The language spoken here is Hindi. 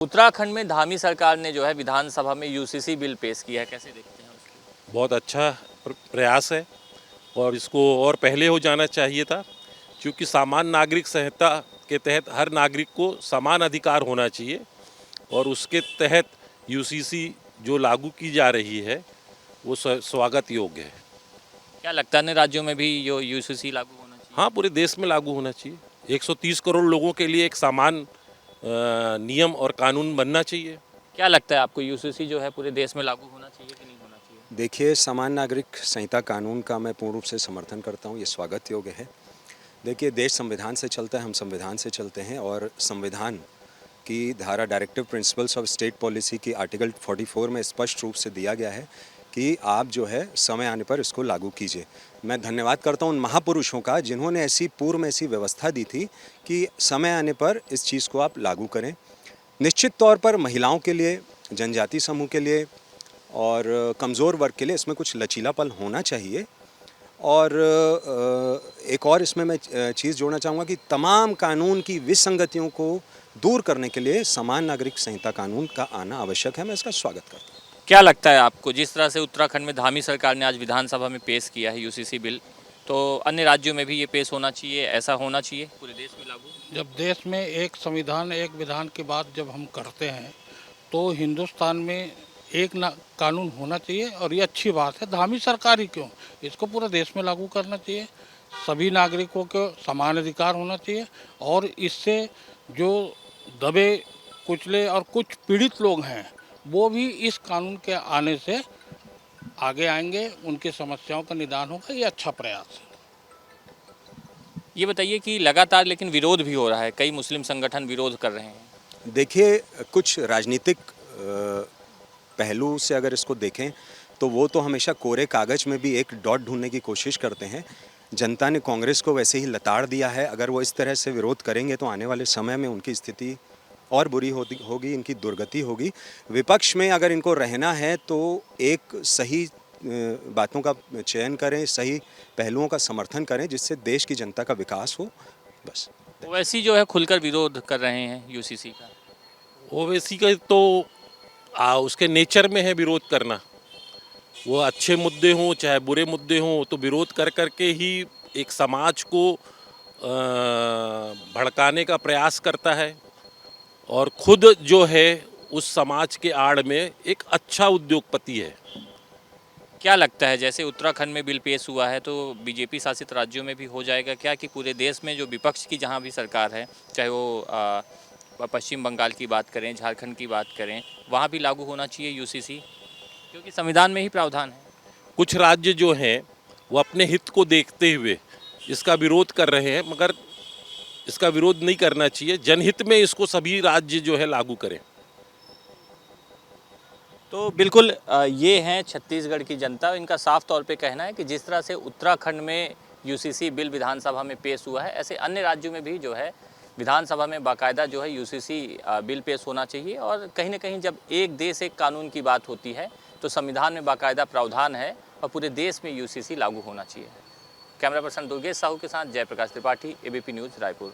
उत्तराखंड में धामी सरकार ने जो है विधानसभा में यूसीसी बिल पेश किया है, कैसे देखते हैं उसको? बहुत अच्छा प्रयास है और इसको और पहले हो जाना चाहिए था, क्योंकि सामान्य नागरिक संहिता के तहत हर नागरिक को समान अधिकार होना चाहिए और उसके तहत यूसीसी जो लागू की जा रही है वो स्वागत योग्य है। क्या लगता है अन्य राज्यों में भी यो यूसीसी लागू होना चाहिए? हाँ, पूरे देश में लागू होना चाहिए। 130 करोड़ लोगों के लिए एक समान नियम और कानून बनना चाहिए। क्या लगता है आपको यूसीसी जो है पूरे देश में लागू होना चाहिए कि नहीं होना चाहिए? देखिए, समान नागरिक संहिता कानून का मैं पूर्ण रूप से समर्थन करता हूँ। ये स्वागत योग्य है। देखिए, देश संविधान से चलता है, हम संविधान से चलते हैं और संविधान की धारा directive principles of state policy की आर्टिकल 44 में स्पष्ट रूप से दिया गया है कि आप जो है समय आने पर इसको लागू कीजिए। मैं धन्यवाद करता हूँ उन महापुरुषों का जिन्होंने पूर्व में ऐसी व्यवस्था दी थी कि समय आने पर इस चीज़ को आप लागू करें। निश्चित तौर पर महिलाओं के लिए, जनजाति समूह के लिए और कमज़ोर वर्ग के लिए इसमें कुछ लचीलापन होना चाहिए। और एक और इसमें मैं चीज़ जोड़ना चाहूँगा कि तमाम कानून की विसंगतियों को दूर करने के लिए समान नागरिक संहिता कानून का आना आवश्यक है। मैं इसका स्वागत करता हूँ। क्या लगता है आपको, जिस तरह से उत्तराखंड में धामी सरकार ने आज विधानसभा में पेश किया है यूसीसी बिल, तो अन्य राज्यों में भी ये पेश होना चाहिए, ऐसा होना चाहिए पूरे देश में लागू? जब देश में एक संविधान एक विधान की बात जब हम करते हैं तो हिंदुस्तान में एक कानून होना चाहिए और ये अच्छी बात है। धामी सरकार ही क्यों, इसको पूरे देश में लागू करना चाहिए। सभी नागरिकों को समान अधिकार होना चाहिए और इससे जो दबे कुचले और कुछ पीड़ित लोग हैं वो भी इस कानून के आने से आगे आएंगे, उनकी समस्याओं का निदान होगा। ये अच्छा प्रयास है। ये बताइए कि लगातार लेकिन विरोध भी हो रहा है, कई मुस्लिम संगठन विरोध कर रहे हैं। देखिए, कुछ राजनीतिक पहलू से अगर इसको देखें तो वो तो हमेशा कोरे कागज़ में भी एक डॉट ढूंढने की कोशिश करते हैं। जनता ने कांग्रेस को वैसे ही लताड़ दिया है। अगर वो इस तरह से विरोध करेंगे तो आने वाले समय में उनकी स्थिति और बुरी होगी, इनकी दुर्गति होगी। विपक्ष में अगर इनको रहना है तो एक सही बातों का चयन करें, सही पहलुओं का समर्थन करें जिससे देश की जनता का विकास हो। बस ओवैसी जो है खुलकर विरोध कर रहे हैं यूसीसी का। ओवैसी का तो उसके नेचर में है विरोध करना। वो अच्छे मुद्दे हों चाहे बुरे मुद्दे हों तो विरोध कर करके ही एक समाज को भड़काने का प्रयास करता है और खुद जो है उस समाज के आड़ में एक अच्छा उद्योगपति है। क्या लगता है, जैसे उत्तराखंड में बिल पेश हुआ है तो बीजेपी शासित राज्यों में भी हो जाएगा क्या, कि पूरे देश में जो विपक्ष की जहां भी सरकार है, चाहे वो पश्चिम बंगाल की बात करें, झारखंड की बात करें, वहां भी लागू होना चाहिए यूसीसी, क्योंकि संविधान में ही प्रावधान है? कुछ राज्य जो हैं वो अपने हित को देखते हुए इसका विरोध कर रहे हैं, मगर इसका विरोध नहीं करना चाहिए। जनहित में इसको सभी राज्य जो है लागू करें। तो बिल्कुल ये हैं छत्तीसगढ़ की जनता। इनका साफ तौर पे कहना है कि जिस तरह से उत्तराखंड में यूसीसी बिल विधानसभा में पेश हुआ है, ऐसे अन्य राज्यों में भी जो है विधानसभा में बाकायदा जो है यूसीसी बिल पेश होना चाहिए। और कहीं ना कहीं जब एक देश एक कानून की बात होती है तो संविधान में बाकायदा प्रावधान है और पूरे देश में यूसीसी लागू होना चाहिए। कैमरा पर्सन दुर्गेश साहू के साथ जयप्रकाश त्रिपाठी, एबीपी न्यूज़, रायपुर।